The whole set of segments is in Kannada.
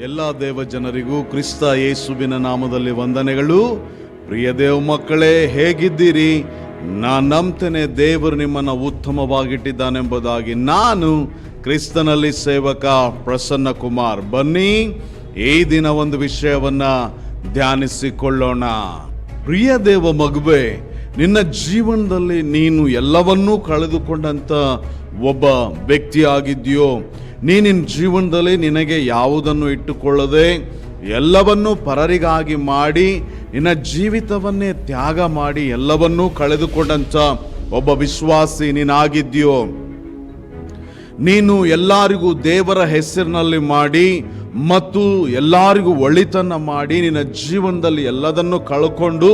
ಎಲ್ಲ ದೇವ ಜನರಿಗೂ ಕ್ರಿಸ್ತ ಯೇಸುವಿನ ನಾಮದಲ್ಲಿ ವಂದನೆಗಳು. ಪ್ರಿಯ ದೇವ ಮಕ್ಕಳೇ, ಹೇಗಿದ್ದೀರಿ? ನಾನು ನಂಬ್ತೇನೆ ದೇವರು ನಿಮ್ಮನ್ನು ಉತ್ತಮವಾಗಿಟ್ಟಿದ್ದಾನೆಂಬುದಾಗಿ. ನಾನು ಕ್ರಿಸ್ತನಲ್ಲಿ ಸೇವಕ ಪ್ರಸನ್ನ ಕುಮಾರ್. ಬನ್ನಿ ಈ ದಿನ ಒಂದು ವಿಷಯವನ್ನ ಧ್ಯಾನಿಸಿಕೊಳ್ಳೋಣ. ಪ್ರಿಯ ದೇವ ಮಗುವೆ, ನಿನ್ನ ಜೀವನದಲ್ಲಿ ನೀನು ಎಲ್ಲವನ್ನೂ ಕಳೆದುಕೊಂಡಂತ ಒಬ್ಬ ವ್ಯಕ್ತಿ ಆಗಿದ್ಯೋ. ನಿನ್ನ ಜೀವನದಲ್ಲಿ ನಿನಗೆ ಯಾವುದನ್ನು ಇಟ್ಟುಕೊಳ್ಳದೆ ಎಲ್ಲವನ್ನೂ ಪರರಿಗಾಗಿ ಮಾಡಿ ನಿನ್ನ ಜೀವಿತವನ್ನೇ ತ್ಯಾಗ ಮಾಡಿ ಎಲ್ಲವನ್ನೂ ಕಳೆದುಕೊಂಡಂತ ಒಬ್ಬ ವಿಶ್ವಾಸಿ ನೀನಾಗಿದ್ಯೋ. ನೀನು ಎಲ್ಲರಿಗೂ ದೇವರ ಹೆಸರಿನಲ್ಲಿ ಮಾಡಿ ಮತ್ತು ಎಲ್ಲರಿಗೂ ಒಳಿತನ್ನ ಮಾಡಿ ನಿನ್ನ ಜೀವನದಲ್ಲಿ ಎಲ್ಲದನ್ನು ಕಳ್ಕೊಂಡು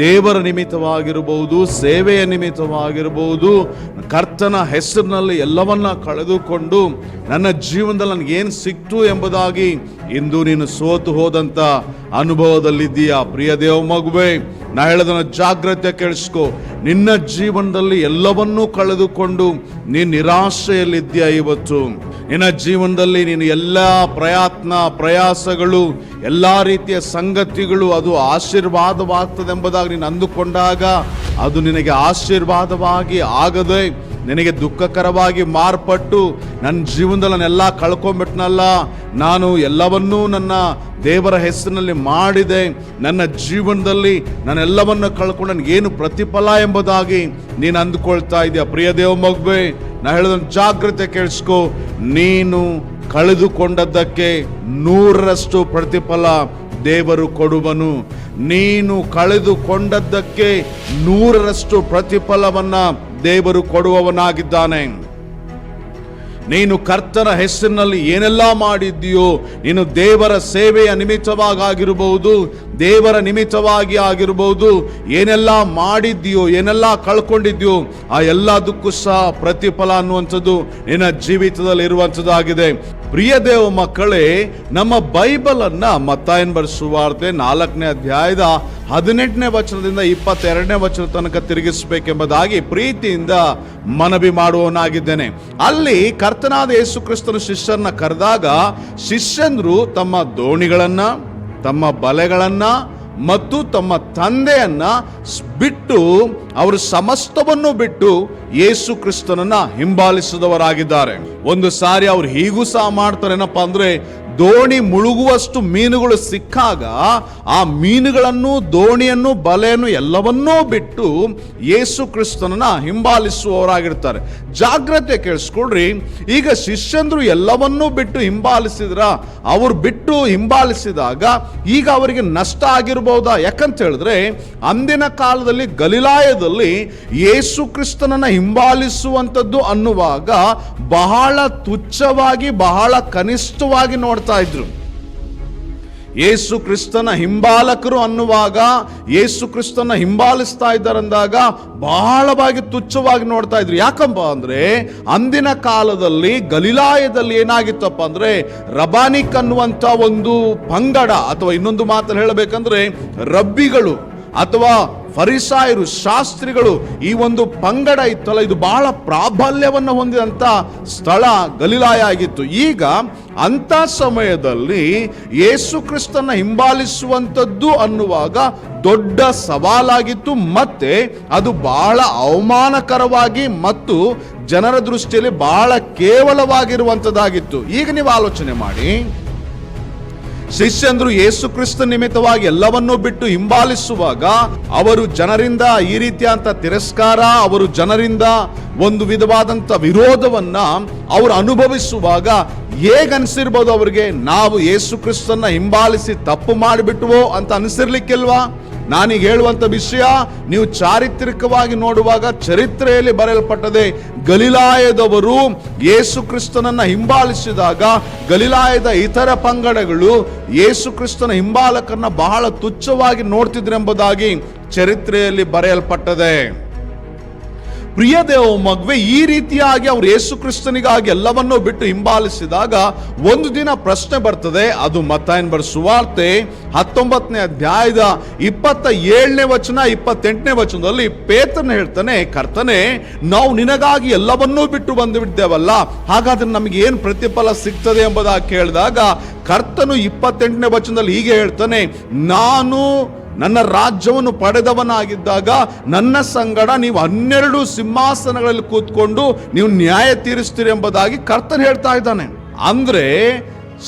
ದೇವರ ನಿಮಿತ್ತವಾಗಿರಬಹುದು, ಸೇವೆಯ ನಿಮಿತ್ತವಾಗಿರಬಹುದು, ಕರ್ತನ ಹೆಸರಿನಲ್ಲಿ ಎಲ್ಲವನ್ನ ಕಳೆದುಕೊಂಡು ನನ್ನ ಜೀವನದಲ್ಲಿ ನನಗೇನು ಸಿಕ್ತು ಎಂಬುದಾಗಿ ಇಂದು ನೀನು ಸೋತು ಹೋದಂತ ಅನುಭವದಲ್ಲಿದ್ದೀಯಾ. ಪ್ರಿಯ ದೇವ ಮಗುವೆ, ನಾ ಹೇಳೋದನ್ನ ಜಾಗ್ರತೆ ಕೇಳಿಸ್ಕೊ. ನಿನ್ನ ಜೀವನದಲ್ಲಿ ಎಲ್ಲವನ್ನೂ ಕಳೆದುಕೊಂಡು ನೀನು ನಿರಾಶೆಯಲ್ಲಿದ್ದೀಯಾ. ಇವತ್ತು ನಿನ್ನ ಜೀವನದಲ್ಲಿ ನೀನು ಎಲ್ಲ ಪ್ರಯಾಸಗಳು, ಎಲ್ಲ ರೀತಿಯ ಸಂಗತಿಗಳು ಅದು ಆಶೀರ್ವಾದವಾಗ್ತದೆ ಎಂಬುದಾಗಿ ನೀನು ಅಂದುಕೊಂಡಾಗ ಅದು ನಿನಗೆ ಆಶೀರ್ವಾದವಾಗಿ ಆಗದೆ ನಿನಗೆ ದುಃಖಕರವಾಗಿ ಮಾರ್ಪಟ್ಟು ನನ್ನ ಜೀವನದಲ್ಲಿ ನಾನೆಲ್ಲ ಕಳ್ಕೊಂಡ್ಬಿಟ್ನಲ್ಲ, ನಾನು ಎಲ್ಲವನ್ನೂ ನನ್ನ ದೇವರ ಹೆಸರಿನಲ್ಲಿ ಮಾಡಿದೆ, ನನ್ನ ಜೀವನದಲ್ಲಿ ನಾನೆಲ್ಲವನ್ನು ಕಳ್ಕೊಂಡು ನನಗೇನು ಪ್ರತಿಫಲ ಎಂಬುದಾಗಿ ನೀನು ಅಂದುಕೊಳ್ತಾ ಇದೆಯಾ. ಪ್ರಿಯ ದೇವ ಮಗುವೆ, ನಾ ಹೇಳೋದನ್ನು ಜಾಗ್ರತೆ ಕೇಳಿಸ್ಕೊ. ನೀನು ಕಳೆದುಕೊಂಡದ್ದಕ್ಕೆ 100ರಷ್ಟು ಪ್ರತಿಫಲ ದೇವರು ಕೊಡುವನು. ನೀನು ಕಳೆದುಕೊಂಡದ್ದಕ್ಕೆ 100ರಷ್ಟು ಪ್ರತಿಫಲವನ್ನ ದೇವರು ಕೊಡುವವನಾಗಿದ್ದಾನೆ. ನೀನು ಕರ್ತನ ಹೆಸರಿನಲ್ಲಿ ಏನೆಲ್ಲ ಮಾಡಿದ್ದೀಯೋ, ನೀನು ದೇವರ ಸೇವೆಯ ನಿಮಿತ್ತವಾಗಿರಬಹುದು, ದೇವರ ನಿಮಿತ್ತವಾಗಿ ಆಗಿರಬಹುದು, ಏನೆಲ್ಲ ಮಾಡಿದ್ದೀಯೋ, ಏನೆಲ್ಲ ಕಳ್ಕೊಂಡಿದ್ಯೋ, ಆ ಎಲ್ಲದಕ್ಕೂ ಸಹ ಪ್ರತಿಫಲ ಅನ್ನುವಂಥದ್ದು ನಿನ್ನ ಜೀವಿತದಲ್ಲಿ ಇರುವಂಥದ್ದಾಗಿದೆ. ಪ್ರಿಯ ದೇವ ಮಕ್ಕಳೇ, ನಮ್ಮ ಬೈಬಲ್ ಅನ್ನ ಮತ್ತಾಯನ ಬರೆದ ಸುವಾರ್ತೆ 4ನೇ ಅಧ್ಯಾಯದ 18ನೇ ವಚನದಿಂದ 22ನೇ ವಚನ ತನಕ ತಿರುಗಿಸಬೇಕೆಂಬುದಾಗಿ ಪ್ರೀತಿಯಿಂದ ಮನವಿ ಮಾಡುವವನಾಗಿದ್ದೇನೆ. ಅಲ್ಲಿ ಕರ್ತನಾದ ಯೇಸು ಕ್ರಿಸ್ತನ ಶಿಷ್ಯರನ್ನ ಕರೆದಾಗ ಶಿಷ್ಯಂದ್ರು ತಮ್ಮ ದೋಣಿಗಳನ್ನ, ತಮ್ಮ ಬಲೆಗಳನ್ನ ಮತ್ತು ತಮ್ಮ ತಂದೆಯನ್ನ ಬಿಟ್ಟು, ಅವರು ಸಮಸ್ತವನ್ನು ಬಿಟ್ಟು ಯೇಸು ಕ್ರಿಸ್ತನನ್ನ ಹಿಂಬಾಲಿಸಿದವರಾಗಿದ್ದಾರೆ. ಒಂದು ಸಾರಿ ಅವ್ರು ಹೀಗೂ ಸಹ ಮಾಡ್ತಾರೆ. ಏನಪ್ಪಾ ಅಂದ್ರೆ, ದೋಣಿ ಮುಳುಗುವಷ್ಟು ಮೀನುಗಳು ಸಿಕ್ಕಾಗ ಆ ಮೀನುಗಳನ್ನು, ದೋಣಿಯನ್ನು, ಬಲೆಯನ್ನು ಎಲ್ಲವನ್ನೂ ಬಿಟ್ಟು ಯೇಸು ಕ್ರಿಸ್ತನನ್ನ ಹಿಂಬಾಲಿಸುವವರಾಗಿರ್ತಾರೆ. ಜಾಗ್ರತೆ ಕೇಳಿಸ್ಕೊಳ್ರಿ. ಈಗ ಶಿಷ್ಯಂದ್ರು ಎಲ್ಲವನ್ನೂ ಬಿಟ್ಟು ಹಿಂಬಾಲಿಸಿದ್ರ, ಅವ್ರು ಬಿಟ್ಟು ಹಿಂಬಾಲಿಸಿದಾಗ ಈಗ ಅವರಿಗೆ ನಷ್ಟ ಆಗಿರಬಹುದಾ? ಯಾಕಂತ ಹೇಳಿದ್ರೆ, ಅಂದಿನ ಕಾಲದಲ್ಲಿ ಗಲಿಲಾಯದಲ್ಲಿ ಯೇಸು ಕ್ರಿಸ್ತನನ್ನ ಹಿಂಬಾಲಿಸುವಂಥದ್ದು ಅನ್ನುವಾಗ ಬಹಳ ತುಚ್ಛವಾಗಿ, ಬಹಳ ಕನಿಷ್ಠವಾಗಿ ನೋಡ್ತಾ ಇದ್ರು. ಯೇಸು ಕ್ರಿಸ್ತನ ಹಿಂಬಾಲಕರು ಅನ್ನುವಾಗ, ಯೇಸು ಕ್ರಿಸ್ತನ ಹಿಂಬಾಲಿಸ್ತಾ ಇದ್ದಾರಂದಾಗ ಬಹಳವಾಗಿ ತುಚ್ಛವಾಗಿ ನೋಡ್ತಾ ಇದ್ರು. ಯಾಕಪ್ಪ ಅಂದ್ರೆ, ಅಂದಿನ ಕಾಲದಲ್ಲಿ ಗಲಿಲಾಯದಲ್ಲಿ ಏನಾಗಿತ್ತಪ್ಪ ಅಂದ್ರೆ, ರಬಾನಿಕ್ ಅನ್ನುವಂತ ಒಂದು ಪಂಗಡ, ಅಥವಾ ಇನ್ನೊಂದು ಮಾತಲ್ಲಿ ಹೇಳಬೇಕಂದ್ರೆ ರಬ್ಬಿಗಳು ಅಥವಾ ಫರಿಸಾಯರು, ಶಾಸ್ತ್ರಿಗಳು, ಈ ಒಂದು ಪಂಗಡ ಇತ್ತಲ್ಲ, ಇದು ಬಹಳ ಪ್ರಾಬಲ್ಯವನ್ನು ಹೊಂದಿದಂತ ಸ್ಥಳ ಗಲಿಲಾಯ ಆಗಿತ್ತು. ಈಗ ಅಂತ ಸಮಯದಲ್ಲಿ ಯೇಸು ಕ್ರಿಸ್ತನ ಹಿಂಬಾಲಿಸುವಂಥದ್ದು ಅನ್ನುವಾಗ ದೊಡ್ಡ ಸವಾಲಾಗಿತ್ತು, ಮತ್ತೆ ಅದು ಬಹಳ ಅವಮಾನಕರವಾಗಿ ಮತ್ತು ಜನರ ದೃಷ್ಟಿಯಲ್ಲಿ ಬಹಳ ಕೇವಲವಾಗಿರುವಂಥದ್ದಾಗಿತ್ತು. ಈಗ ನೀವು ಆಲೋಚನೆ ಮಾಡಿ, ಶಿಷ್ಯಂದ್ರು ಯೇಸು ಕ್ರಿಸ್ತ ನಿಮಿತ್ತವಾಗಿ ಎಲ್ಲವನ್ನೂ ಬಿಟ್ಟು ಹಿಂಬಾಲಿಸುವಾಗ ಅವರು ಜನರಿಂದ ಈ ರೀತಿಯಂತ ತಿರಸ್ಕಾರ, ಅವರು ಜನರಿಂದ ಒಂದು ವಿಧವಾದಂತ ವಿರೋಧವನ್ನ ಅವರು ಅನುಭವಿಸುವಾಗ ಹೇಗನ್ಸಿರ್ಬೋದು ಅವರಿಗೆ? ನಾವು ಯೇಸು ಕ್ರಿಸ್ತನ್ನ ಹಿಂಬಾಲಿಸಿ ತಪ್ಪು ಮಾಡಿಬಿಟ್ಟುವೋ ಅಂತ ಅನಿಸಿರ್ಲಿಕ್ಕಿಲ್ವಾ? ನಾನೀಗ ಹೇಳುವಂತ ವಿಷಯ ನೀವು ಚಾರಿತ್ರಿಕವಾಗಿ ನೋಡುವಾಗ ಚರಿತ್ರೆಯಲ್ಲಿ ಬರೆಯಲ್ಪಟ್ಟದೆ. ಗಲಿಲಾಯದವರು ಯೇಸು ಕ್ರಿಸ್ತನನ್ನ ಹಿಂಬಾಲಿಸಿದಾಗ ಗಲಿಲಾಯದ ಇತರ ಪಂಗಡಗಳು ಯೇಸು ಕ್ರಿಸ್ತನ ಹಿಂಬಾಲಕರನ್ನ ಬಹಳ ತುಚ್ಛವಾಗಿ ನೋಡ್ತಿದ್ರೆಂಬುದಾಗಿ ಚರಿತ್ರೆಯಲ್ಲಿ ಬರೆಯಲ್ಪಟ್ಟದೆ. ಪ್ರಿಯ ದೇವ ಮಗುವೆ, ಈ ರೀತಿಯಾಗಿ ಅವರು ಯೇಸು ಕ್ರಿಸ್ತನಿಗಾಗಿ ಎಲ್ಲವನ್ನೂ ಬಿಟ್ಟು ಹಿಂಬಾಲಿಸಿದಾಗ ಒಂದು ದಿನ ಪ್ರಶ್ನೆ ಬರ್ತದೆ. ಅದು ಮತ್ತಾಯನ ಬರೆದ ಸುವಾರ್ತೆ 19ನೇ ಅಧ್ಯಾಯದ 27ನೇ ವಚನ 28ನೇ ವಚನದಲ್ಲಿ ಪೇತ್ರನು ಹೇಳ್ತಾನೆ, ಕರ್ತನೇ, ನಾವು ನಿನಗಾಗಿ ಎಲ್ಲವನ್ನೂ ಬಿಟ್ಟು ಬಂದು ಬಿದ್ದೇವಲ್ಲ, ಹಾಗಾದ್ರೆ ನಮಗೆ ಏನು ಪ್ರತಿಫಲ ಸಿಗ್ತದೆ ಎಂಬುದಾಗಿ ಕೇಳಿದಾಗ ಕರ್ತನು 28ನೇ ವಚನದಲ್ಲಿ ಹೀಗೆ ಹೇಳ್ತಾನೆ, ನಾನು ನನ್ನ ರಾಜ್ಯವನ್ನು ಪಡೆದವನಾಗಿದ್ದಾಗ ನನ್ನ ಸಂಗಡ ನೀವು 12 ಸಿಂಹಾಸನಗಳಲ್ಲಿ ಕೂತ್ಕೊಂಡು ನೀವು ನ್ಯಾಯ ತೀರಿಸ್ತೀರಿ ಎಂಬುದಾಗಿ ಕರ್ತನು ಹೇಳ್ತಾ ಇದ್ದಾನೆ. ಅಂದ್ರೆ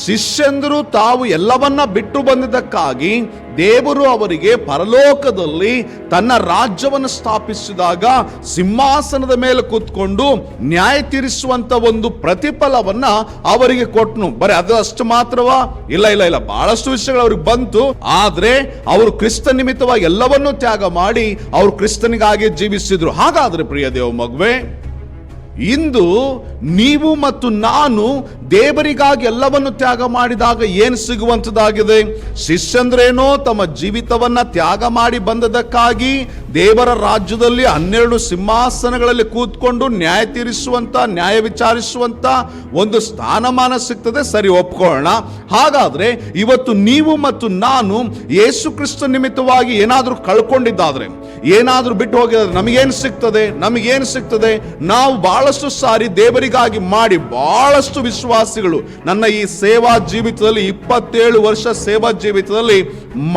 ಶಿಷ್ಯಂದರು ತಾವು ಎಲ್ಲವನ್ನ ಬಿಟ್ಟು ಬಂದಿದ್ದಕ್ಕಾಗಿ ದೇವರು ಅವರಿಗೆ ಪರಲೋಕದಲ್ಲಿ ತನ್ನ ರಾಜ್ಯವನ್ನು ಸ್ಥಾಪಿಸಿದಾಗ ಸಿಂಹಾಸನದ ಮೇಲೆ ಕೂತ್ಕೊಂಡು ನ್ಯಾಯ ತೀರಿಸುವಂತ ಒಂದು ಪ್ರತಿಫಲವನ್ನ ಅವರಿಗೆ ಕೊಟ್ಟನು. ಬರೀ ಅದು ಅಷ್ಟು ಮಾತ್ರವಾ? ಇಲ್ಲ, ಬಹಳಷ್ಟು ವಿಷಯಗಳು ಅವ್ರಿಗೆ ಬಂತು. ಆದ್ರೆ ಅವರು ಕ್ರಿಸ್ತ ನಿಮಿತ್ತವಾಗಿ ಎಲ್ಲವನ್ನೂ ತ್ಯಾಗ ಮಾಡಿ ಅವರು ಕ್ರಿಸ್ತನಿಗಾಗಿ ಜೀವಿಸಿದ್ರು. ಹಾಗಾದ್ರೆ ಪ್ರಿಯ ದೇವ ಮಗುವೆ, ಇಂದು ನೀವು ಮತ್ತು ನಾನು ದೇವರಿಗಾಗಿ ಎಲ್ಲವನ್ನು ತ್ಯಾಗ ಮಾಡಿದಾಗ ಏನು ಸಿಗುವಂತದಾಗಿದೆ? ಶಿಷ್ಯಂದ್ರೇನೋ ತಮ್ಮ ಜೀವಿತವನ್ನ ತ್ಯಾಗ ಮಾಡಿ ಬಂದದಕ್ಕಾಗಿ ದೇವರ ರಾಜ್ಯದಲ್ಲಿ 12 ಸಿಂಹಾಸನಗಳಲ್ಲಿ ಕೂತ್ಕೊಂಡು ನ್ಯಾಯ ತೀರಿಸುವಂತ, ನ್ಯಾಯ ವಿಚಾರಿಸುವಂತ ಒಂದು ಸ್ಥಾನಮಾನ ಸಿಗ್ತದೆ. ಸರಿ, ಒಪ್ಕೊಳ್ಳೋಣ. ಹಾಗಾದ್ರೆ ಇವತ್ತು ನೀವು ಮತ್ತು ನಾನು ಯೇಸು ಕ್ರಿಸ್ತ ನಿಮಿತ್ತವಾಗಿ ಏನಾದ್ರೂ ಕಳ್ಕೊಂಡಿದ್ದಾದ್ರೆ, ಏನಾದ್ರೂ ಬಿಟ್ಟು ಹೋಗಿದ್ರೆ ನಮಗೇನು ಸಿಗ್ತದೆ? ನಾವು ಬಹಳಷ್ಟು ಸಾರಿ ದೇವರಿಗಾಗಿ ಮಾಡಿ ಬಹಳಷ್ಟು ವಿಶ್ವಾಸಿಗಳು ನನ್ನ ಈ ಸೇವಾ ಜೀವಿತದಲ್ಲಿ 27 ವರ್ಷ ಸೇವಾ ಜೀವಿತದಲ್ಲಿ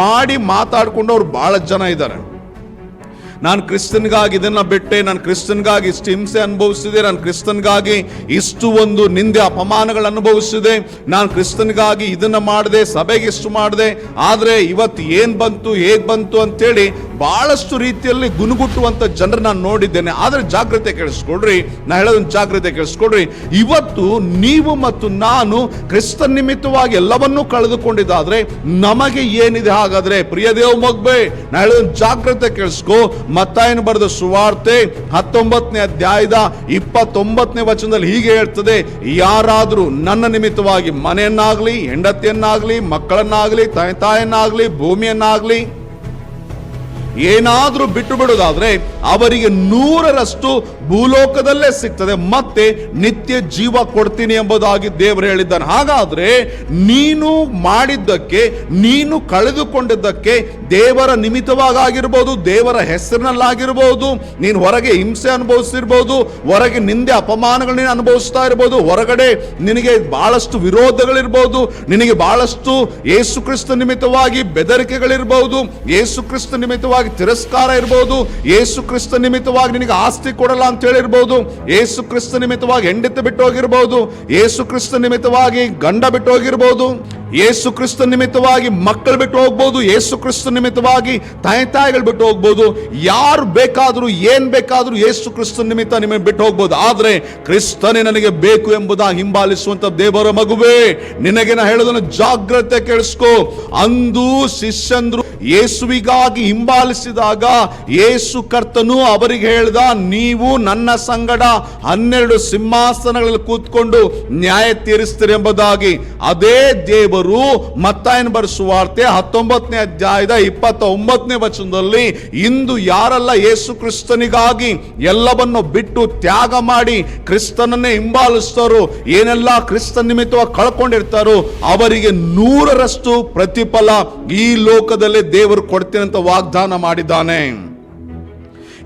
ಮಾಡಿ ಮಾತಾಡ್ಕೊಂಡು ಅವ್ರು ಬಹಳ ಜನ ಇದ್ದಾರೆ. ನಾನು ಕ್ರಿಸ್ತನ್ಗಾಗಿ ಇದನ್ನ ಬಿಟ್ಟೆ, ನಾನು ಕ್ರಿಸ್ತನ್ಗಾಗಿ ಇಷ್ಟು ಹಿಂಸೆ ಅನುಭವಿಸಿದೆ, ನಾನು ಕ್ರಿಸ್ತನ್ಗಾಗಿ ಇಷ್ಟು ಒಂದು ನಿಂದೆ ಅಪಮಾನಗಳು ಅನುಭವಿಸಿದೆ, ನಾನು ಕ್ರಿಸ್ತನ್ಗಾಗಿ ಇದನ್ನ ಮಾಡಿದೆ, ಸಭೆಗೆ ಇಷ್ಟು ಮಾಡಿದೆ, ಆದ್ರೆ ಇವತ್ತು ಏನ್ ಬಂತು, ಹೇಗ್ ಬಂತು ಅಂತೇಳಿ ಬಹಳಷ್ಟು ರೀತಿಯಲ್ಲಿ ಗುನುಗುಟ್ಟುವಂತ ಜನರು ನಾನು ನೋಡಿದ್ದೇನೆ. ಆದ್ರೆ ಜಾಗ್ರತೆ ಕೇಳಿಸ್ಕೊಡ್ರಿ, ನಾ ಹೇಳೋದನ್ನ ಜಾಗ್ರತೆ ಕೇಳಿಸ್ಕೊಡ್ರಿ. ಇವತ್ತು ನೀವು ಮತ್ತು ನಾನು ಕ್ರಿಸ್ತ ನಿಮಿತ್ತವಾಗಿ ಎಲ್ಲವನ್ನೂ ಕಳೆದುಕೊಂಡಿದ್ದಾದ್ರೆ ನಮಗೆ ಏನಿದೆ? ಹಾಗಾದ್ರೆ ಪ್ರಿಯ ದೇವ ಮಗುವೆ, ನಾ ಹೇಳೋದನ್ನ ಜಾಗ್ರತೆ ಕೇಳಿಸ್ಕೋ. ಮತ್ತಾಯನ ಬರೆದ ಸುವಾರ್ತೆ 19ನೇ ಅಧ್ಯಾಯದ 29ನೇ ವಚನದಲ್ಲಿ ಹೀಗೆ ಹೇಳ್ತದೆ, ಯಾರಾದ್ರೂ ನನ್ನ ನಿಮಿತ್ತವಾಗಿ ಮನೆಯನ್ನಾಗ್ಲಿ, ಹೆಂಡತಿಯನ್ನಾಗ್ಲಿ, ಮಕ್ಕಳನ್ನಾಗ್ಲಿ, ತಾಯನ್ನಾಗ್ಲಿ, ಭೂಮಿಯನ್ನಾಗ್ಲಿ ಏನಾದ್ರೂ ಬಿಟ್ಟು ಬಿಡೋದಾದ್ರೆ ಅವರಿಗೆ 100ರಷ್ಟು ಭೂಲೋಕದಲ್ಲೇ ಸಿಗ್ತದೆ, ಮತ್ತೆ ನಿತ್ಯ ಜೀವ ಕೊಡ್ತೀನಿ ಎಂಬುದಾಗಿ ದೇವರು ಹೇಳಿದ್ದಾನೆ. ಹಾಗಾದ್ರೆ ನೀನು ಮಾಡಿದ್ದಕ್ಕೆ, ನೀನು ಕಳೆದುಕೊಂಡಿದ್ದಕ್ಕೆ, ದೇವರ ನಿಮಿತ್ತವಾಗಿರ್ಬೋದು, ದೇವರ ಹೆಸರಿನಲ್ಲಾಗಿರ್ಬೋದು, ನೀನು ಹೊರಗೆ ಹಿಂಸೆ ಅನುಭವಿಸಿರ್ಬೋದು, ಹೊರಗೆ ನಿಂದೆ ಅಪಮಾನಗಳು ನೀನು ಅನುಭವಿಸ್ತಾ ಇರ್ಬೋದು, ಹೊರಗಡೆ ನಿನಗೆ ಬಹಳಷ್ಟು ವಿರೋಧಗಳಿರ್ಬೋದು, ನಿನಗೆ ಬಹಳಷ್ಟು ಯೇಸು ಕ್ರಿಸ್ತ ನಿಮಿತ್ತವಾಗಿ ಬೆದರಿಕೆಗಳಿರ್ಬೋದು, ಯೇಸು ಕ್ರಿಸ್ತ ನಿಮಿತ್ತವಾಗಿ ತಿರಸ್ಕಾರ ಇರಬಹುದು, ಯೇಸು ಕ್ರಿಸ್ತ ನಿಮಿತ್ತವಾಗಿ ನಿನಗೆ ಆಸ್ತಿ ಕೊಡಲ್ಲ ಅಂತ ಹೇಳಿರ್ಬೋದು, ಯೇಸು ಕ್ರಿಸ್ತ ನಿಮಿತ್ತವಾಗಿ ಹೆಂಡತಿ ಬಿಟ್ಟು ಹೋಗಿರ್ಬೋದು, ಯೇಸು ಕ್ರಿಸ್ತ ನಿಮಿತ್ತವಾಗಿ ಗಂಡ ಬಿಟ್ಟು ಹೋಗಿರ್ಬೋದು, ಯೇಸು ಕ್ರಿಸ್ತ ನಿಮಿತ್ತವಾಗಿ ಮಕ್ಕಳು ಬಿಟ್ಟು ಹೋಗ್ಬೋದು, ಯೇಸು ಕ್ರಿಸ್ತ ನಿಮಿತ್ತವಾಗಿ ತಾಯಿಗಳು ಬಿಟ್ಟು ಹೋಗ್ಬೋದು, ಯಾರು ಬೇಕಾದ್ರೂ ಏನ್ ಬೇಕಾದ್ರೂ ಯೇಸು ಕ್ರಿಸ್ತ ನಿಮಿತ್ತ ನಿಮಗೆ ಬಿಟ್ಟು ಹೋಗ್ಬೋದು. ಆದ್ರೆ ಕ್ರಿಸ್ತನೇ ನನಗೆ ಬೇಕು ಎಂಬುದಾಗಿ ಹಿಂಬಾಲಿಸುವಂತ ದೇವರ ಮಗುವೇ, ನಿನಗೆ ನಾ ಹೇಳೋದನ್ನು ಜಾಗ್ರತೆ ಕೇಳಿಸ್ಕೋ. ಅಂದು ಶಿಷ್ಯಂದ್ರು ಯೇಸುವಿಗಾಗಿ ಹಿಂಬಾಲಿಸಿದಾಗ ಯೇಸು ಕರ್ತನು ಅವರಿಗೆ ಹೇಳ್ದ, ನೀವು ನನ್ನ ಸಂಗಡ 12 ಸಿಂಹಾಸನಗಳಲ್ಲಿ ಕೂತ್ಕೊಂಡು ನ್ಯಾಯ ತೀರಿಸ್ತೀರಿ ಎಂಬುದಾಗಿ. ಅದೇ ದೇವರು ಮತ್ತಾಯನ ಬರೆದ ಸುವಾರ್ತೆ 19ನೇ ಅಧ್ಯಾಯದ 29ನೇ ವಚನದಲ್ಲಿ ಇಂದು ಯಾರೆಲ್ಲ ಯೇಸು ಕ್ರಿಸ್ತನಿಗಾಗಿ ಎಲ್ಲವನ್ನು ಬಿಟ್ಟು ತ್ಯಾಗ ಮಾಡಿ ಕ್ರಿಸ್ತನನ್ನೇ ಹಿಂಬಾಲಿಸ್ತಾರೋ, ಏನೆಲ್ಲ ಕ್ರಿಸ್ತ ನಿಮಿತ್ತವಾಗಿ ಕಳ್ಕೊಂಡಿರ್ತಾರೋ ಅವರಿಗೆ 100ರಷ್ಟು ಪ್ರತಿಫಲ ಈ ಲೋಕದಲ್ಲಿ ದೇವರು ಕೊಡ್ತೀನಿ ಅಂತ ವಾಗ್ದಾನ ಮಾಡಿದ್ದಾನೆ.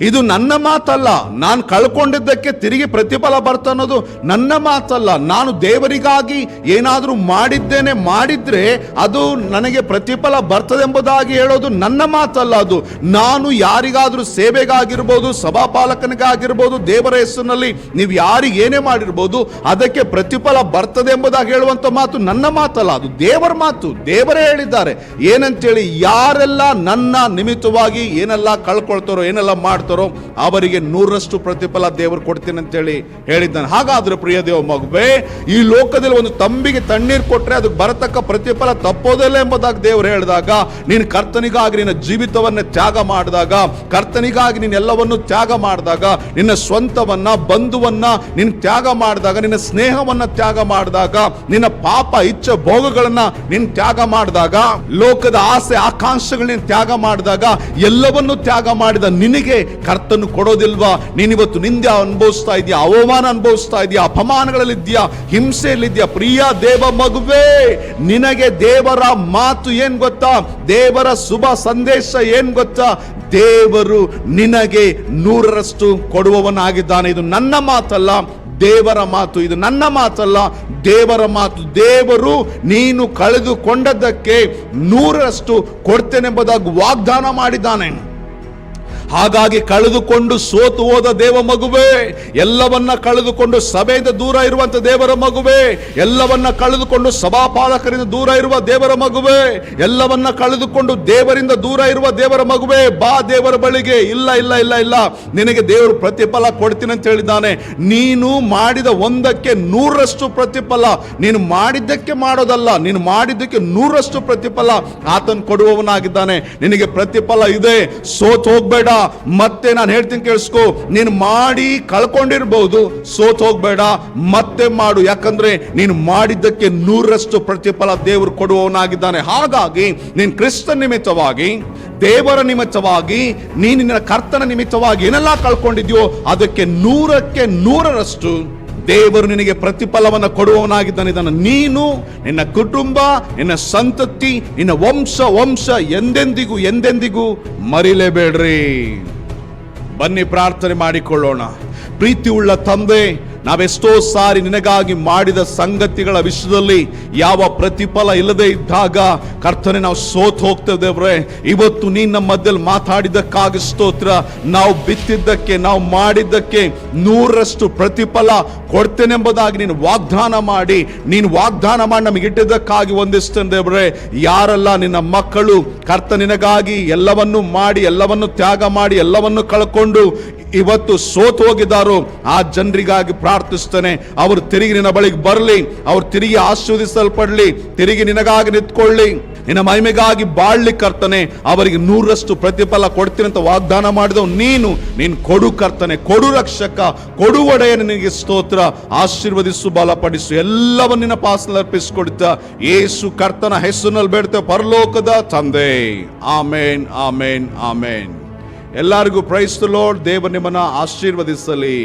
ಇದು ನನ್ನ ಮಾತಲ್ಲ, ನಾನು ಕಳ್ಕೊಂಡಿದ್ದಕ್ಕೆ ತಿರುಗಿ ಪ್ರತಿಫಲ ಬರ್ತಾ ಅನ್ನೋದು ನನ್ನ ಮಾತಲ್ಲ. ನಾನು ದೇವರಿಗಾಗಿ ಏನಾದರೂ ಮಾಡಿದ್ರೆ ಅದು ನನಗೆ ಪ್ರತಿಫಲ ಬರ್ತದೆ ಎಂಬುದಾಗಿ ಹೇಳೋದು ನನ್ನ ಮಾತಲ್ಲ. ಅದು ನಾನು ಯಾರಿಗಾದ್ರೂ ಸೇವೆಗಾಗಿರ್ಬೋದು, ಸಭಾಪಾಲಕನಿಗಾಗಿರ್ಬೋದು, ದೇವರ ಹೆಸರಿನಲ್ಲಿ ನೀವು ಯಾರಿಗೆ ಏನೇ ಮಾಡಿರ್ಬೋದು ಅದಕ್ಕೆ ಪ್ರತಿಫಲ ಬರ್ತದೆ ಎಂಬುದಾಗಿ ಹೇಳುವಂತ ಮಾತು ನನ್ನ ಮಾತಲ್ಲ, ಅದು ದೇವರ ಮಾತು. ದೇವರೇ ಹೇಳಿದ್ದಾರೆ ಏನಂತೇಳಿ, ಯಾರೆಲ್ಲ ನನ್ನ ನಿಮಿತ್ತವಾಗಿ ಏನೆಲ್ಲ ಕಳ್ಕೊಳ್ತಾರೋ, ಏನೆಲ್ಲ ಮಾಡ್ತಾರೋ ಅವರಿಗೆ 100ರಷ್ಟು ಪ್ರತಿಫಲ ದೇವರು ಕೊಡ್ತೀನಿ ಅಂತೇಳಿ ಹೇಳಿದ್ದಾನೆ. ಹಾಗಾದ್ರೆ ಪ್ರಿಯ ದೇವ ಮಗುವೇ, ಈ ಲೋಕದಲ್ಲಿ ಒಂದು ತಂಬಿಗೆ ತಣ್ಣೀರು ಕೊಟ್ರೆ ಅದಕ್ಕೆ ಬರತಕ್ಕ ಪ್ರತಿಫಲ ತಪ್ಪೋದಿಲ್ಲ ಎಂಬುದಾಗಿ ದೇವರು ಹೇಳಿದಾಗ, ನೀನು ಕರ್ತನಿಗಾಗಿ ನಿನ್ನ ಜೀವಿತವನ್ನ ತ್ಯಾಗ ಮಾಡಿದಾಗ, ಕರ್ತನಿಗಾಗಿ ನೀನು ಎಲ್ಲವನ್ನು ತ್ಯಾಗ ಮಾಡಿದಾಗ, ನಿನ್ನ ಸ್ವಂತವನ್ನ, ಬಂಧುವನ್ನ ನೀನು ತ್ಯಾಗ ಮಾಡಿದಾಗ, ನಿನ್ನ ಸ್ನೇಹವನ್ನ ತ್ಯಾಗ ಮಾಡಿದಾಗ, ನಿನ್ನ ಪಾಪ ಇಚ್ಛೆ ಭೋಗಗಳನ್ನ ನೀನು ತ್ಯಾಗ ಮಾಡಿದಾಗ, ಲೋಕದ ಆಸೆ ಆಕಾಂಕ್ಷೆಗಳನ್ನ ತ್ಯಾಗ ಮಾಡಿದಾಗ, ಎಲ್ಲವನ್ನು ತ್ಯಾಗ ಮಾಡಿದ ನಿನಗೆ ಕರ್ತನು ಕೊಡೋದಿಲ್ವಾ? ನೀನಿವತ್ತು ನಿಂದೆ ಅನುಭವಿಸ್ತಾ ಇದೆಯಾ, ಅವಮಾನ ಅನುಭವಿಸ್ತಾ ಇದೆಯಾ, ಅಪಮಾನಗಳಲ್ಲಿದ್ಯಾ, ಹಿಂಸೆಯಲ್ಲಿದ್ಯಾ? ಪ್ರಿಯ ದೇವ ಮಗುವೇ, ನಿನಗೆ ದೇವರ ಮಾತು ಏನ್ ಗೊತ್ತಾ? ದೇವರ ಶುಭ ಸಂದೇಶ ಏನ್ ಗೊತ್ತಾ? ದೇವರು ನಿನಗೆ 100ರಷ್ಟು ಕೊಡುವವನಾಗಿದ್ದಾನೆ. ಇದು ನನ್ನ ಮಾತಲ್ಲ, ದೇವರ ಮಾತು. ಇದು ನನ್ನ ಮಾತಲ್ಲ, ದೇವರ ಮಾತು. ದೇವರು ನೀನು ಕಳೆದುಕೊಂಡದ್ದಕ್ಕೆ 100ರಷ್ಟು ಕೊಡ್ತೇನೆಂಬುದಾಗಿ ವಾಗ್ದಾನ ಮಾಡಿದ್ದಾನೆ. ಹಾಗಾಗಿ ಕಳೆದುಕೊಂಡು ಸೋತು ಹೋದ ದೇವ ಮಗುವೇ, ಎಲ್ಲವನ್ನ ಕಳೆದುಕೊಂಡು ಸಭೆಯಿಂದ ದೂರ ಇರುವಂತ ದೇವರ ಮಗುವೇ, ಎಲ್ಲವನ್ನ ಕಳೆದುಕೊಂಡು ಸಭಾಪಾಲಕರಿಂದ ದೂರ ಇರುವ ದೇವರ ಮಗುವೇ, ಎಲ್ಲವನ್ನ ಕಳೆದುಕೊಂಡು ದೇವರಿಂದ ದೂರ ಇರುವ ದೇವರ ಮಗುವೇ, ಬಾ ದೇವರ ಬಳಿಗೆ. ಇಲ್ಲ ಇಲ್ಲ ಇಲ್ಲ ಇಲ್ಲ, ನಿನಗೆ ದೇವರು ಪ್ರತಿಫಲ ಕೊಡ್ತೀನಿ ಅಂತ ಹೇಳಿದ್ದಾನೆ. ನೀನು ಮಾಡಿದ ಒಂದಕ್ಕೆ 100ರಷ್ಟು ಪ್ರತಿಫಲ. ನೀನು ಮಾಡಿದ್ದಕ್ಕೆ ಮಾಡೋದಲ್ಲ, ನೀನು ಮಾಡಿದ್ದಕ್ಕೆ 100ರಷ್ಟು ಪ್ರತಿಫಲ ಆತನು ಕೊಡುವವನಾಗಿದ್ದಾನೆ. ನಿನಗೆ ಪ್ರತಿಫಲ ಇದೆ, ಸೋತ್ ಹೋಗ್ಬೇಡ. ಮತ್ತೆ ನಾನು ಹೇಳ್ತೀನಿ ಕೇಳಿಸ್ಕೋ, ನೀನು ಮಾಡಿ ಕಳ್ಕೊಂಡಿರಬಹುದು, ಸೋತ್ ಹೋಗ್ಬೇಡ, ಮತ್ತೆ ಮಾಡು. ಯಾಕಂದ್ರೆ ನೀನು ಮಾಡಿದ್ದಕ್ಕೆ 100ರಷ್ಟು ಪ್ರತಿಫಲ ದೇವರು ಕೊಡುವವನಾಗಿದ್ದಾನೆ. ಹಾಗಾಗಿ ನೀನು ಕ್ರಿಸ್ತ ನಿಮಿತ್ತವಾಗಿ, ದೇವರ ನಿಮಿತ್ತವಾಗಿ, ನೀನು ನಿನ್ನ ಕರ್ತನ ನಿಮಿತ್ತವಾಗಿ ಏನೆಲ್ಲ ಕಳ್ಕೊಂಡಿದ್ಯೋ ಅದಕ್ಕೆ 100ಕ್ಕೆ 100ರಷ್ಟು ದೇವರು ನಿನಗೆ ಪ್ರತಿಫಲವನ್ನು ಕೊಡುವವನಾಗಿದ್ದಾನೆ. ಇದನ್ನು ನೀನು, ನಿನ್ನ ಕುಟುಂಬ, ನಿನ್ನ ಸಂತತಿ, ನಿನ್ನ ವಂಶ ಎಂದೆಂದಿಗೂ ಮರಿಲೇಬೇಡ್ರಿ. ಬನ್ನಿ ಪ್ರಾರ್ಥನೆ ಮಾಡಿಕೊಳ್ಳೋಣ. ಪ್ರೀತಿ ಉಳ್ಳ ತಂದೆ, ನಾವೆಷ್ಟೋ ಸಾರಿ ನಿನಗಾಗಿ ಮಾಡಿದ ಸಂಗತಿಗಳ ವಿಷಯದಲ್ಲಿ ಯಾವ ಪ್ರತಿಫಲ ಇಲ್ಲದೆ ಇದ್ದಾಗ ಕರ್ತನೆ ನಾವು ಸೋತ್ ಹೋಗ್ತೇವೆ. ಇವತ್ತು ನೀನು ನಮ್ಮ ಮಧ್ಯದಲ್ಲಿ ಮಾತಾಡಿದ್ದಕ್ಕಾಗಿ ಸ್ತೋತ್ರ. ನಾವು ಬಿತ್ತಿದ್ದಕ್ಕೆ, ನಾವು ಮಾಡಿದ್ದಕ್ಕೆ 100ರಷ್ಟು ಪ್ರತಿಫಲ ಕೊಡ್ತೇನೆಂಬುದಾಗಿ ನೀನು ವಾಗ್ದಾನ ಮಾಡಿ ನಮಗೆ ಇಟ್ಟಿದ್ದಕ್ಕಾಗಿ ವಂದಿಸ್ತೇನೆ ದೇವರೇ. ಯಾರೆಲ್ಲ ನಿನ್ನ ಮಕ್ಕಳು ಕರ್ತ ನಿನಗಾಗಿ ಎಲ್ಲವನ್ನು ಮಾಡಿ, ಎಲ್ಲವನ್ನು ತ್ಯಾಗ ಮಾಡಿ, ಎಲ್ಲವನ್ನು ಕಳ್ಕೊಂಡು ಇವತ್ತು ಸೋತು ಹೋಗಿದ್ದಾರೋ ಆ ಜನರಿಗಾಗಿ ಪ್ರಾರ್ಥಿಸ್ತೇನೆ. ಅವರು ತಿರುಗಿ ನಿನ್ನ ಬಳಿಗೆ ಬರಲಿ, ಅವರು ತಿರುಗಿ ಆಶೀರ್ವದಿಸಲ್ಪಡಲಿ, ತಿರುಗಿ ನಿನಗಾಗಿ ನಿಂತ್ಕೊಳ್ಳಿ, ನಿನ್ನ ಮಹಿಮೆಗಾಗಿ ಬಾಳ್ಲಿ ಕರ್ತನೆ. ಅವರಿಗೆ 100ರಷ್ಟು ಪ್ರತಿಫಲ ಕೊಡ್ತೀನಿ ಅಂತ ವಾಗ್ದಾನ ಮಾಡಿದವು ನೀನು ಕೊಡು ಕರ್ತನೆ, ಕೊಡು ರಕ್ಷಕ, ಕೊಡು ಒಡೆಯ. ನಿನಗೆ ಸ್ತೋತ್ರ. ಆಶೀರ್ವದಿಸು, ಬಲಪಡಿಸು, ಎಲ್ಲವನ್ನು ನಿನ್ನ ಪಾಸಲ್ಲಿ ಅರ್ಪಿಸಿಕೊಡುತ್ತಾ ಯೇಸು ಕರ್ತನ ಹೆಸರಿನಲ್ಲಿ ಬೇಡ್ತೇವೆ ಪರಲೋಕದ ತಂದೆ. ಆಮೇನ್, ಆಮೇನ್, ಆಮೇನ್. ಎಲ್ಲರಿಗೂ ಪ್ರೈಸ್ ದಿ ಲಾರ್ಡ್. ದೇವರು ನಿಮ್ಮನ್ನ ಆಶೀರ್ವದಿಸಲಿ.